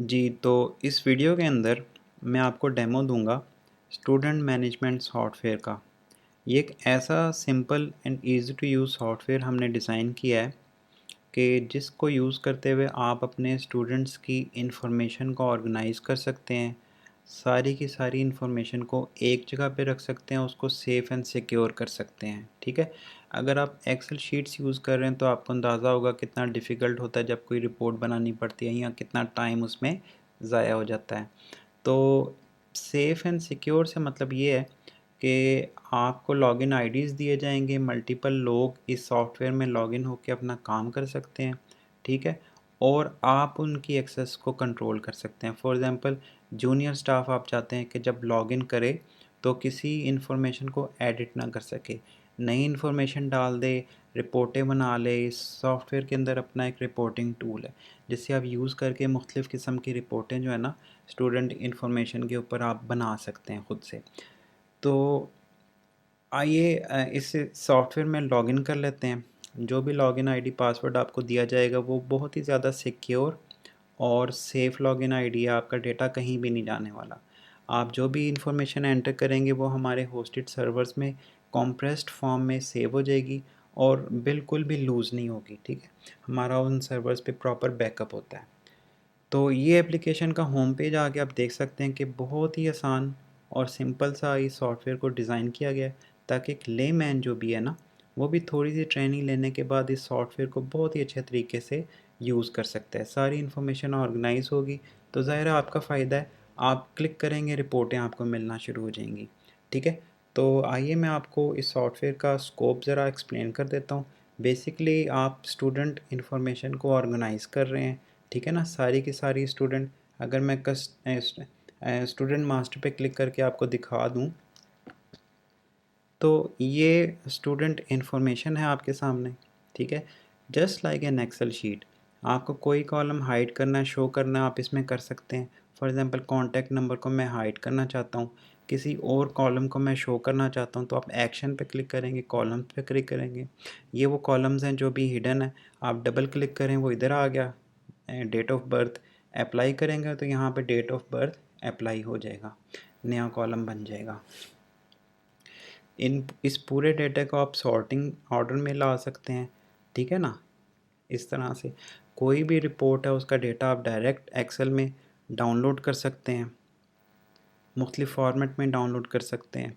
जी, तो इस वीडियो के अंदर मैं आपको डेमो दूंगा स्टूडेंट मैनेजमेंट सॉफ्टवेयर का। ये एक ऐसा simple and easy to use software हमने डिज़ाइन किया है कि जिसको यूज़ करते हुए आप अपने स्टूडेंट्स की इंफॉर्मेशन को ऑर्गेनाइज कर सकते हैं। सारी की सारी इंफॉर्मेशन को एक जगह पे रख सकते हैं, उसको सेफ़ एंड सिक्योर कर सकते हैं। ठीक है, अगर आप एक्सेल शीट्स यूज़ कर रहे हैं तो आपको अंदाज़ा होगा कितना डिफ़िकल्ट होता है जब कोई रिपोर्ट बनानी पड़ती है या कितना टाइम उसमें ज़ाया हो जाता है। तो सेफ़ एंड सिक्योर से मतलब ये है कि आपको लॉगिन आईडीज़ दिए जाएंगे, मल्टीपल लोग इस सॉफ्टवेयर में लॉगिन होकर अपना काम कर सकते हैं। ठीक है, और आप उनकी एक्सेस को कंट्रोल कर सकते हैं। फॉर एग्ज़ाम्पल, जूनियर स्टाफ आप चाहते हैं कि जब लॉगिन करे तो किसी इन्फॉर्मेशन को एडिट ना कर सके, नई इन्फॉर्मेशन डाल दे, रिपोर्टें बना ले। इस सॉफ्टवेयर के अंदर अपना एक रिपोर्टिंग टूल है जिससे आप यूज़ करके मुख्तलिफ़ किस्म की रिपोर्टें जो है ना स्टूडेंट इन्फॉर्मेशन के ऊपर आप बना सकते हैं ख़ुद से। तो आइए इस सॉफ्टवेयर में लॉगिन कर लेते हैं। जो भी लॉगिन आईडी पासवर्ड आपको दिया जाएगा वो बहुत ही ज़्यादा सिक्योर और सेफ़ लॉगिन आईडी है, आपका डेटा कहीं भी नहीं जाने वाला। आप जो भी इंफॉर्मेशन एंटर करेंगे वो हमारे होस्टेड सर्वर्स में कॉम्प्रेस्ड फॉर्म में सेव हो जाएगी और बिल्कुल भी लूज़ नहीं होगी। ठीक है, हमारा उन सर्वर्स पे प्रॉपर बैकअप होता है। तो ये एप्लीकेशन का होम पेज आके आप देख सकते हैं कि बहुत ही आसान और सिंपल सा इस सॉफ्टवेयर को डिज़ाइन किया गया है ताकि एक लेमैन जो भी है ना वो भी थोड़ी सी ट्रेनिंग लेने के बाद इस सॉफ्टवेयर को बहुत ही अच्छे तरीके से यूज़ कर सकता है। सारी इन्फॉर्मेशन ऑर्गेनाइज होगी तो ज़ाहिर है आपका फ़ायदा है। आप क्लिक करेंगे, रिपोर्टें आपको मिलना शुरू हो जाएंगी। ठीक है, तो आइए मैं आपको इस सॉफ्टवेयर का स्कोप ज़रा एक्सप्लेन कर देता हूँ। बेसिकली आप स्टूडेंट इन्फॉर्मेशन को ऑर्गेनाइज कर रहे हैं। ठीक है ना, सारी की सारी स्टूडेंट, अगर मैं स्टूडेंट मास्टर पे क्लिक करके आपको दिखा दूं तो ये स्टूडेंट इन्फॉर्मेशन है आपके सामने। ठीक है, just like an Excel sheet. आपको कोई कॉलम हाइड करना है, शो करना है, आप इसमें कर सकते हैं। फॉर एग्जांपल, कॉन्टैक्ट नंबर को मैं हाइड करना चाहता हूँ, किसी और कॉलम को मैं शो करना चाहता हूँ, तो आप एक्शन पे क्लिक करेंगे, कॉलम्स पे क्लिक करेंगे। ये वो कॉलम्स हैं जो भी हिडन है, आप डबल क्लिक करें वो इधर आ गया। डेट ऑफ बर्थ अप्लाई करेंगे तो यहाँ पे डेट ऑफ बर्थ अप्लाई हो जाएगा, नया कॉलम बन जाएगा। इस पूरे डेटा को आप सॉर्टिंग ऑर्डर में ला सकते हैं। ठीक है ना, इस तरह से कोई भी रिपोर्ट है उसका डेटा आप डायरेक्ट एक्सेल में डाउनलोड कर सकते हैं, मुख्तलिफ फॉर्मेट में डाउनलोड कर सकते हैं।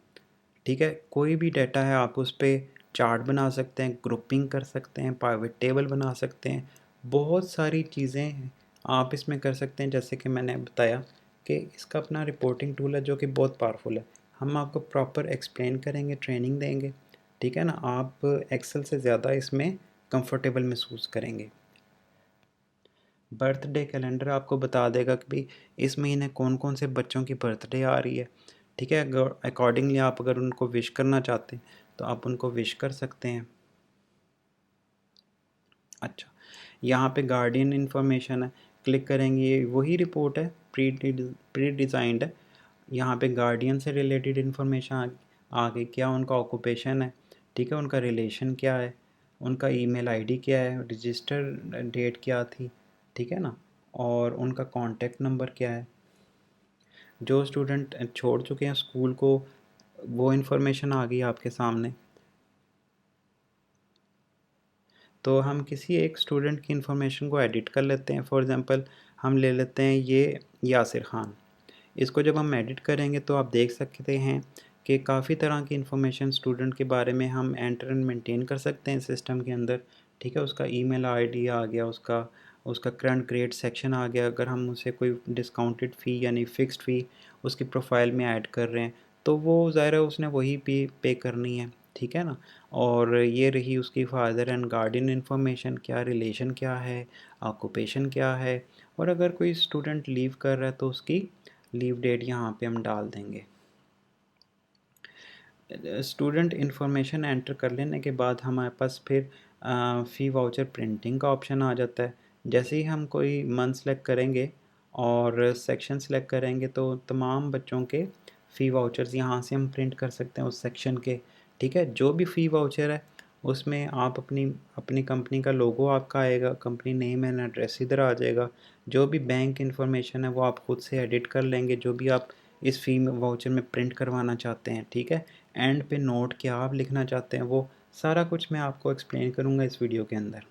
ठीक है, कोई भी डाटा है आप उस पर चार्ट बना सकते हैं, ग्रुपिंग कर सकते हैं, प्राइवेट टेबल बना सकते हैं, बहुत सारी चीज़ें आप इसमें कर सकते हैं। जैसे कि मैंने बताया कि इसका अपना रिपोर्टिंग टूल है जो कि बहुत पावरफुल है। हम आपको प्रॉपर एक्सप्लेन करेंगे, ट्रेनिंग देंगे। ठीक है ना, आप एक्सेल से ज़्यादा इसमें कंफर्टेबल महसूस करेंगे। बर्थडे कैलेंडर आपको बता देगा कि भाई इस महीने कौन कौन से बच्चों की बर्थडे आ रही है। ठीक है, अकॉर्डिंगली आप अगर उनको विश करना चाहते हैं तो आप उनको विश कर सकते हैं। अच्छा, यहाँ पे गार्डियन इन्फॉर्मेशन है, क्लिक करेंगे, वही रिपोर्ट है, प्री डिज़ाइंड है। यहाँ पे गार्डियन से रिलेटेड इन्फॉर्मेशन आगे क्या उनका ऑक्यूपेशन है। ठीक है, उनका रिलेशन क्या है, उनका ईमेल आईडी क्या है, रजिस्टर डेट क्या थी। ठीक है ना, और उनका कॉन्टैक्ट नंबर क्या है। जो स्टूडेंट छोड़ चुके हैं स्कूल को वो इन्फॉर्मेशन आ गई आपके सामने। तो हम किसी एक स्टूडेंट की इन्फॉर्मेशन को एडिट कर लेते हैं। फॉर एग्ज़ाम्पल, हम ले लेते हैं ये यासिर ख़ान। इसको जब हम एडिट करेंगे तो आप देख सकते हैं कि काफ़ी तरह की इन्फॉर्मेशन स्टूडेंट के बारे में हम एंटर एंड मेंटेन कर सकते हैं सिस्टम के अंदर। ठीक है, उसका ईमेल आईडी आ गया, उसका उसका करंट ग्रेड सेक्शन आ गया। अगर हम उसे कोई डिस्काउंटेड फ़ी यानी फ़िक्स्ड फ़ी उसकी प्रोफाइल में ऐड कर रहे हैं तो वो ज़ाहिर है उसने वही पे करनी है। ठीक है ना, और ये रही उसकी फादर एंड गार्डियन इन्फॉर्मेशन, क्या रिलेशन क्या है, ऑक्यूपेशन क्या है, और अगर कोई स्टूडेंट लीव कर रहा है तो उसकी लीव डेट यहाँ पे हम डाल देंगे। स्टूडेंट इन्फॉर्मेशन एंटर कर लेने के बाद हमारे पास फिर फ़ी वाउचर प्रिंटिंग का ऑप्शन आ जाता है। जैसे ही हम कोई मंथ सेलेक्ट करेंगे और सेक्शन सेलेक्ट करेंगे तो तमाम बच्चों के फ़ी वाउचर्स यहाँ से हम प्रिंट कर सकते हैं उस सेक्शन के। ठीक है, जो भी फ़ी वाउचर है उसमें आप अपनी कंपनी का लोगो आपका आएगा, कंपनी नेम एंड एड्रेस इधर आ जाएगा। जो भी बैंक इन्फॉर्मेशन है वो आप खुद से एडिट कर लेंगे, जो भी आप इस फ़ी वाउचर में प्रिंट करवाना चाहते हैं, ठीक है। एंड पे नोट क्या आप लिखना चाहते हैं, वो सारा कुछ मैं आपको एक्सप्लेन करूँगा इस वीडियो के अंदर।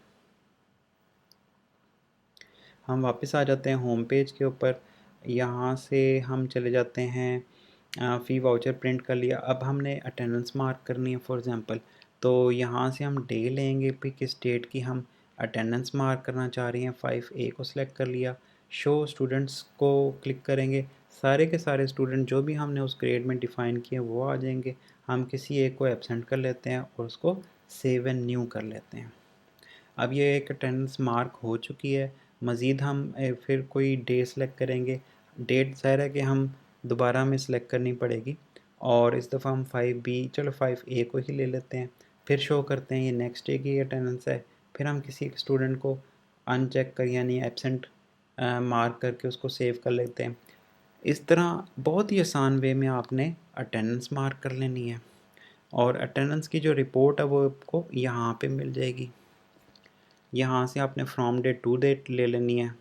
हम वापस आ जाते हैं होम पेज के ऊपर। यहाँ से हम चले जाते हैं, फ़ी वाउचर प्रिंट कर लिया। अब हमने अटेंडेंस मार्क करनी है फॉर एग्ज़ाम्पल, तो यहाँ से हम डे लेंगे कि किस डेट की हम अटेंडेंस मार्क करना चाह रहे हैं। 5A को सिलेक्ट कर लिया, शो स्टूडेंट्स को क्लिक करेंगे। सारे के सारे स्टूडेंट जो भी हमने उस ग्रेड में डिफ़ाइन किए वो आ जाएंगे। हम किसी एक को एब्सेंट कर लेते हैं और उसको सेव एंड न्यू कर लेते हैं। अब ये एक अटेंडेंस मार्क हो चुकी है। मज़ीद हम फिर कोई डे सेलेक्ट करेंगे। डेट ज़ाहिर है कि हम दोबारा हमें सेलेक्ट करनी पड़ेगी, और इस दफ़ा हम 5B, चलो 5A को ही ले लेते हैं। फिर शो करते हैं ये नेक्स्ट डे की अटेंडेंस है। फिर हम किसी एक स्टूडेंट को अनचेक कर यानी एब्सेंट मार्क करके उसको सेव कर लेते हैं। इस तरह बहुत ही आसान वे में आपने अटेंडेंस मार्क कर लेनी है, और अटेंडेंस की जो रिपोर्ट है वो आपको यहाँ पे मिल जाएगी। यहाँ से आपने फ्रॉम डेट टू डेट ले लेनी है।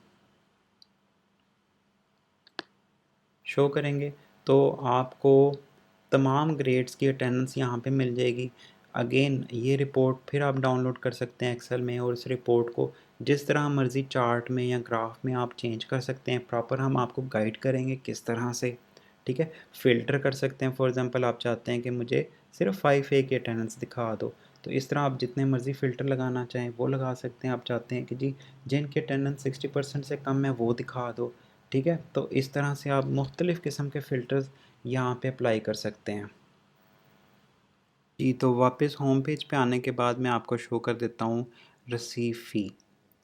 शो करेंगे तो आपको तमाम ग्रेड्स की अटेंडेंस यहाँ पे मिल जाएगी। अगेन ये रिपोर्ट फिर आप डाउनलोड कर सकते हैं एक्सेल में, और इस रिपोर्ट को जिस तरह मर्ज़ी चार्ट में या ग्राफ में आप चेंज कर सकते हैं। प्रॉपर हम आपको गाइड करेंगे किस तरह से, ठीक है। फ़िल्टर कर सकते हैं, फॉर एग्ज़ाम्पल आप चाहते हैं कि मुझे सिर्फ 5A की अटेंडेंस दिखा दो, तो इस तरह आप जितने मर्ज़ी फ़िल्टर लगाना चाहें वो लगा सकते हैं। आप चाहते हैं कि जी जिनकी अटेंडेंस 60% से कम है वो दिखा दो, ठीक है। तो इस तरह से आप मुख्तलिफ़ किस्म के फ़िल्टर्स यहाँ पे अप्लाई कर सकते हैं। जी, तो वापस होम पेज पे आने के बाद मैं आपको शो कर देता हूँ रिसीव फ़ी,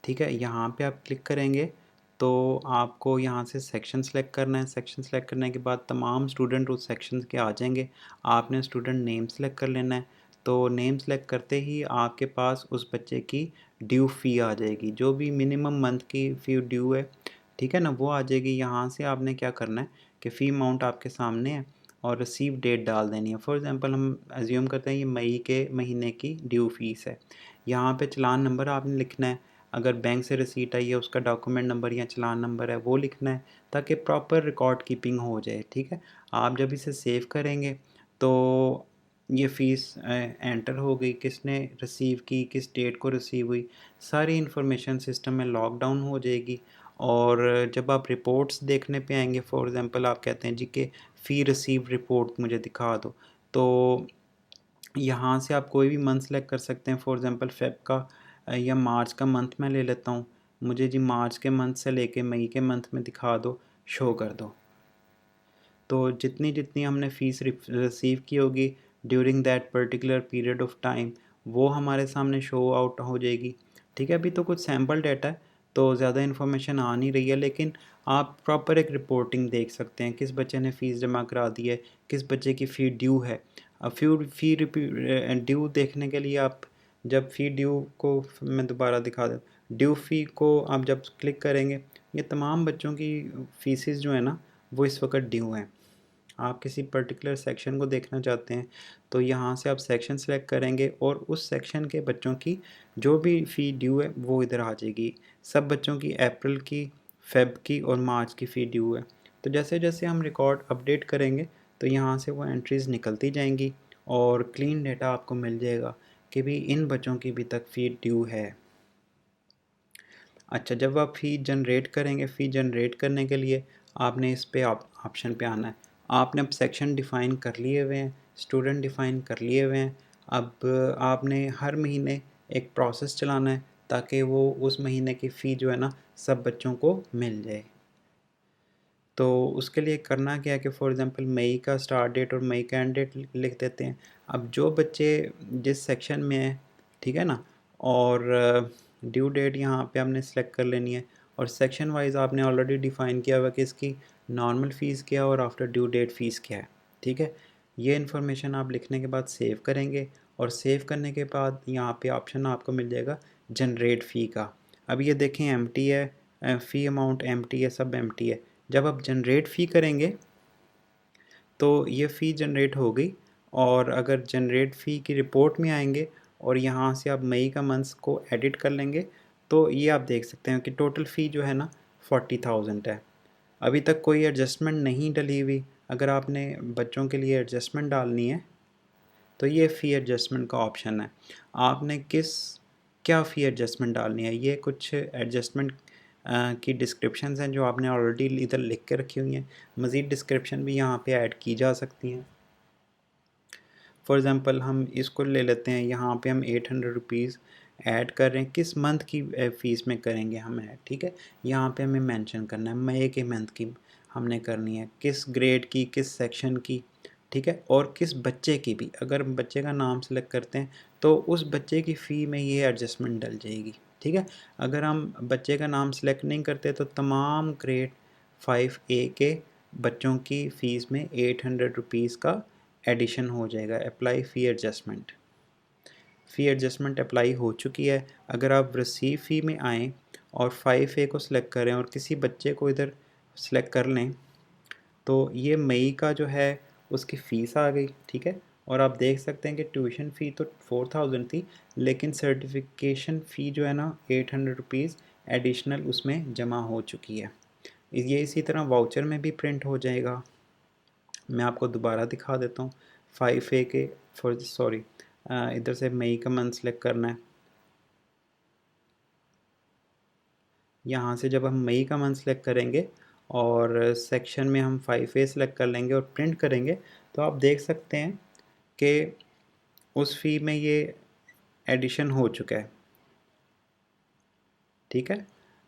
ठीक है। यहाँ पे आप क्लिक करेंगे तो आपको यहाँ से सेक्शन सेलेक्ट करना है। सेक्शन सेलेक्ट करने के बाद तमाम स्टूडेंट उस सेक्शन के आ जाएंगे। आपने स्टूडेंट नेम सेलेक्ट कर लेना है। तो नेम सेलेक्ट करते ही आपके पास उस बच्चे की ड्यू फ़ी आ जाएगी, जो भी मिनिमम मंथ की फ़ी ड्यू है, ठीक है ना, वो आ जाएगी। यहाँ से आपने क्या करना है कि फ़ी अमाउंट आपके सामने है और रिसीव डेट डाल देनी है। फॉर एग्ज़ाम्पल हम एज्यूम करते हैं ये मई के महीने की ड्यू फीस है। यहाँ पे चलान नंबर आपने लिखना है, अगर बैंक से रिसीट आई है उसका डॉक्यूमेंट नंबर या चलान नंबर है वो लिखना है, ताकि प्रॉपर रिकॉर्ड कीपिंग हो जाए, ठीक है। आप जब इसे सेव करेंगे तो ये फ़ीस एंटर हो गई, किसने रिसीव की, किस डेट को रिसीव हुई, सारी इन्फॉर्मेशन सिस्टम में लॉक डाउन हो जाएगी। और जब आप रिपोर्ट्स देखने पे आएंगे, फॉर एग्ज़ाम्पल आप कहते हैं जी कि फ़ी रिसीव रिपोर्ट मुझे दिखा दो, तो यहाँ से आप कोई भी मंथ सेलेक्ट कर सकते हैं। फॉर एग्ज़ाम्पल फ़ेब का या मार्च का मंथ मैं ले लेता हूँ। मुझे जी मार्च के मंथ से लेके मई के मंथ में दिखा दो, शो कर दो। तो जितनी जितनी हमने फ़ीस रिसीव की होगी during that particular period of time, वो हमारे सामने शो आउट हो जाएगी, ठीक है। अभी तो कुछ सैम्पल डाटा है तो ज़्यादा इन्फॉर्मेशन आ नहीं रही है, लेकिन आप प्रॉपर एक रिपोर्टिंग देख सकते हैं किस बच्चे ने फ़ीस जमा करा दी है, किस बच्चे की फ़ी ड्यू है। अब फ़ी ड्यू देखने के लिए आप जब फ़ी ड्यू को मैं दोबारा दिखा दूँ, ड्यू फ़ी को आप जब क्लिक करेंगे, ये तमाम बच्चों की फ़ीसेस जो है ना वो इस वक्त ड्यू हैं। आप किसी पर्टिकुलर सेक्शन को देखना चाहते हैं तो यहाँ से आप सेक्शन सेलेक्ट करेंगे और उस सेक्शन के बच्चों की जो भी फ़ी ड्यू है वो इधर आ जाएगी। सब बच्चों की अप्रैल की, फ़ेब की और मार्च की फ़ी ड्यू है। तो जैसे जैसे हम रिकॉर्ड अपडेट करेंगे तो यहाँ से वो एंट्रीज़ निकलती जाएंगी और क्लीन डेटा आपको मिल जाएगा कि भी इन बच्चों की भी तक फ़ी ड्यू है। अच्छा, जब आप फ़ी जनरेट करेंगे, फ़ी जनरेट करने के लिए आपने इस पे ऑप्शन पे आना है। आपने अब सेक्शन डिफ़ाइन कर लिए हुए हैं, स्टूडेंट डिफ़ाइन कर लिए हुए हैं। अब आपने हर महीने एक प्रोसेस चलाना है ताकि वो उस महीने की फ़ी जो है ना सब बच्चों को मिल जाए। तो उसके लिए करना क्या है कि फॉर एग्ज़ाम्पल मई का स्टार्ट डेट और मई का एंड डेट लिख देते हैं। अब जो बच्चे जिस सेक्शन में हैं, ठीक है ना, और ड्यू डेट यहाँ पे आपने सेलेक्ट कर लेनी है, और सेक्शन वाइज आपने ऑलरेडी डिफ़ाइन किया हुआ कि इसकी नॉर्मल फ़ीस क्या है और आफ्टर ड्यू डेट फ़ीस क्या है, ठीक है। ये इन्फॉर्मेशन आप लिखने के बाद सेव करेंगे, और सेव करने के बाद यहाँ पे ऑप्शन आपको मिल जाएगा जनरेट फ़ी का। अब ये देखें एम्प्टी है, फ़ी अमाउंट एम्प्टी है, सब एम्प्टी है। जब आप जनरेट फ़ी करेंगे तो ये फ़ी जनरेट हो गई, और अगर जनरेट फ़ी की रिपोर्ट में आएंगे और यहाँ से आप मई का मंथ्स को एडिट कर लेंगे तो ये आप देख सकते हैं कि टोटल फ़ी जो है ना 40,000 है। अभी तक कोई एडजस्टमेंट नहीं डली हुई। अगर आपने बच्चों के लिए एडजस्टमेंट डालनी है तो ये फ़ी एडजस्टमेंट का ऑप्शन है। आपने क्या फ़ी एडजस्टमेंट डालनी है, ये कुछ एडजस्टमेंट की डिस्क्रिप्शंस हैं जो आपने ऑलरेडी इधर लिख के रखी हुई हैं। मज़ीद डिस्क्रिप्शन भी यहाँ पे ऐड की जा सकती हैं। फॉर एग्ज़ाम्पल हम इसको ले लेते हैं, यहाँ पे हम 800 रुपीज़ ऐड कर रहे हैं। किस मंथ की फ़ीस में करेंगे हम ऐड, ठीक है। यहाँ पे हमें मेंशन करना है मई के मंथ की हमने करनी है, किस ग्रेड की, किस सेक्शन की, ठीक है, और किस बच्चे की भी। अगर बच्चे का नाम सेलेक्ट करते हैं तो उस बच्चे की फ़ी में ये एडजस्टमेंट डल जाएगी, ठीक है। अगर हम बच्चे का नाम सेलेक्ट नहीं करते तो तमाम ग्रेड 5A के बच्चों की फ़ीस में 800 रुपीज़ का एडिशन हो जाएगा। अप्लाई फ़ी एडजस्टमेंट, फ़ी एडजस्टमेंट अप्लाई हो चुकी है। अगर आप रिसीव फ़ी में आएँ और 5A को सिलेक्ट करें और किसी बच्चे को इधर सिलेक्ट कर लें तो ये मई का जो है उसकी फ़ीस आ गई, ठीक है। और आप देख सकते हैं कि ट्यूशन फ़ी तो 4000 थी, लेकिन सर्टिफिकेशन फ़ी जो है ना 800 रुपीज़ एडिशनल उसमें जमा हो चुकी है। ये इसी तरह वाउचर में भी प्रिंट हो जाएगा। मैं आपको दोबारा दिखा देता हूँ। 5A के इधर से मई का मंथ सेलेक्ट करना है। यहाँ से जब हम मई का मंथ सेलेक्ट करेंगे और सेक्शन में हम 5A सेलेक्ट कर लेंगे और प्रिंट करेंगे तो आप देख सकते हैं कि उस फ़ी में ये एडिशन हो चुका है, ठीक है।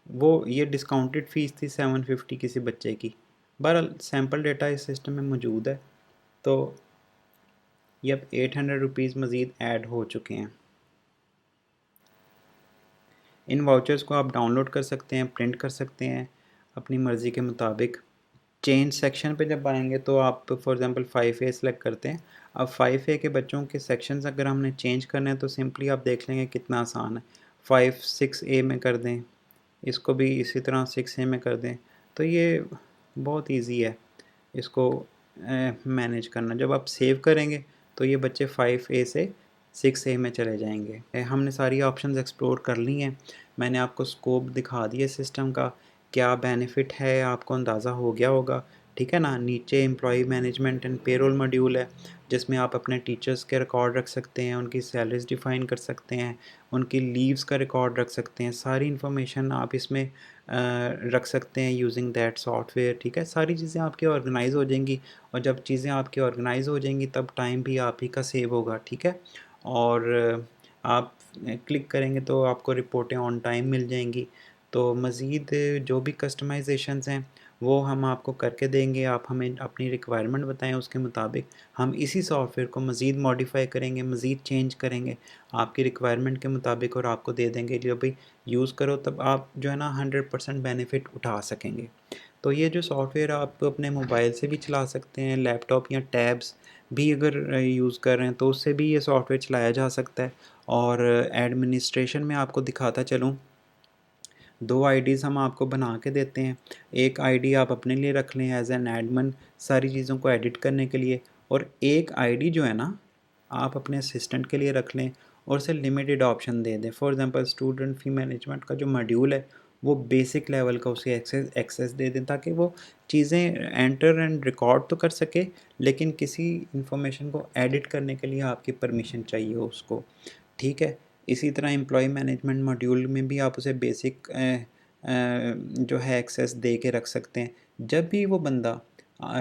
वो ये डिस्काउंटेड फ़ीस थी 750 किसी बच्चे की। बहरहाल सैम्पल डेटा इस सिस्टम में मौजूद है। तो ये अब 800 रुपीज़ मज़ीद ऐड हो चुके हैं। इन वाउचर्स को आप डाउनलोड कर सकते हैं, प्रिंट कर सकते हैं अपनी मर्ज़ी के मुताबिक। चेंज सेक्शन पे जब आएंगे तो आप फॉर एग्ज़ाम्पल 5A सेलेक्ट करते हैं। अब 5A के बच्चों के सेक्शंस अगर हमने चेंज करने हैं तो सिंपली आप देख लेंगे कितना आसान है। 6A में कर दें, इसको भी इसी तरह 6A में कर दें, तो ये बहुत ईजी है इसको मैनेज करना। जब आप सेव करेंगे तो ये बच्चे 5A से 6A में चले जाएंगे। हमने सारी ऑप्शंस एक्सप्लोर कर ली हैं। मैंने आपको स्कोप दिखा दिया सिस्टम का, क्या बेनिफिट है आपको अंदाज़ा हो गया होगा, ठीक है ना। नीचे employee management and payroll module है जिसमें आप अपने टीचर्स के रिकॉर्ड रख सकते हैं, उनकी सैलरीज डिफ़ाइन कर सकते हैं, उनकी लीव्स का रिकॉर्ड रख सकते हैं। सारी इन्फॉर्मेशन आप इसमें रख सकते हैं यूजिंग दैट सॉफ्टवेयर, ठीक है। सारी चीज़ें आपकी ऑर्गेनाइज़ हो जाएंगी और जब चीज़ें आपकी ऑर्गेनाइज़ हो जाएंगी तब टाइम भी आप ही का सेव होगा, ठीक है। और आप क्लिक करेंगे तो आपको रिपोर्टें ऑन टाइम मिल जाएंगी। तो मज़ीद जो भी कस्टमाइजेशंस हैं वो हम आपको करके देंगे। आप हमें अपनी रिक्वायरमेंट बताएं, उसके मुताबिक हम इसी सॉफ्टवेयर को मज़ीद मॉडिफाई करेंगे, मज़ीद चेंज करेंगे आपकी रिक्वायरमेंट के मुताबिक और आपको दे देंगे। जो भाई यूज़ करो तब आप जो है ना 100% बेनिफिट उठा सकेंगे। तो ये जो सॉफ्टवेयर आप अपने मोबाइल से भी चला सकते हैं, लैपटॉप या टैब्स भी अगर यूज़ कर रहे हैं तो उससे भी ये सॉफ्टवेयर चलाया जा सकता है। और एडमिनिस्ट्रेशन में आपको दिखाता चलूँ, 2 आईडीज़ हम आपको बना के देते हैं। एक आईडी आप अपने लिए रख लें एज़ एन एडमिन सारी चीज़ों को एडिट करने के लिए, और एक आईडी जो है ना आप अपने असिस्टेंट के लिए रख लें और उसे लिमिटेड ऑप्शन दे दें। For example student fee management का जो मॉड्यूल है वो बेसिक लेवल का उसे एक्सेस दे दें ताकि वो चीज़ें एंटर एंड रिकॉर्ड तो कर सके, लेकिन किसी इंफॉर्मेशन को एडिट करने के लिए आपकी परमिशन चाहिए उसको, ठीक है। इसी तरह एम्प्लॉय मैनेजमेंट मॉड्यूल में भी आप उसे बेसिक जो है एक्सेस दे के रख सकते हैं। जब भी वो बंदा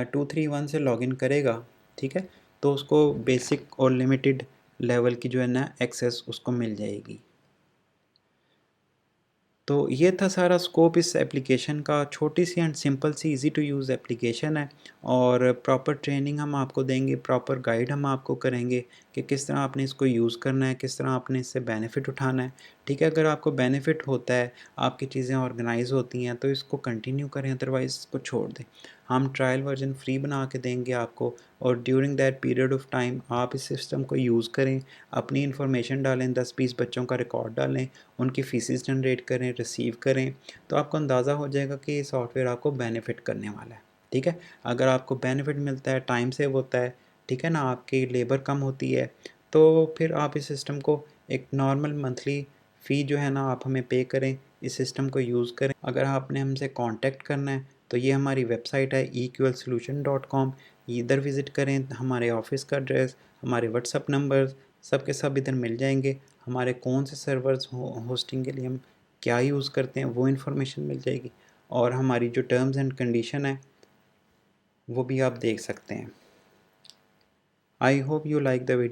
231 से लॉगिन करेगा, ठीक है, तो उसको बेसिक और लिमिटेड लेवल की जो है ना एक्सेस उसको मिल जाएगी। तो ये था सारा स्कोप इस एप्लीकेशन का। छोटी सी एंड सिंपल सी इजी टू यूज़ एप्लीकेशन है और प्रॉपर ट्रेनिंग हम आपको देंगे, प्रॉपर गाइड हम आपको करेंगे कि किस तरह आपने इसको यूज़ करना है, किस तरह आपने इससे बेनिफिट उठाना है, ठीक है। अगर आपको बेनिफिट होता है, आपकी चीज़ें ऑर्गेनाइज होती हैं तो इसको कंटिन्यू करें, अदरवाइज़ इसको छोड़ दें। हम ट्रायल वर्जन फ्री बना के देंगे आपको और during that period of time आप इस सिस्टम को यूज़ करें, अपनी इन्फॉर्मेशन डालें, 10-20 बच्चों का रिकॉर्ड डालें, उनकी फ़ीसेस जनरेट करें, रिसीव करें, तो आपको अंदाज़ा हो जाएगा कि ये सॉफ्टवेयर आपको बेनिफिट करने वाला है, ठीक है। अगर आपको बेनिफिट मिलता है, टाइम सेव होता है, ठीक है ना, आपकी लेबर कम होती है, तो फिर आप इस सिस्टम को एक नॉर्मल मंथली फ़ी जो है ना आप हमें पे करें, इस सिस्टम को यूज़ करें। अगर आपने हमसे कांटेक्ट करना है तो ये हमारी वेबसाइट है eqlsolution.com, इधर विज़िट करें। हमारे ऑफिस का एड्रेस, हमारे व्हाट्सअप नंबर सब के सब इधर मिल जाएंगे। हमारे कौन से सर्वर्स होस्टिंग के लिए हम क्या यूज़ करते हैं वो इन्फॉर्मेशन मिल जाएगी, और हमारी जो टर्म्स एंड कंडीशन है वो भी आप देख सकते हैं। I hope you like the video.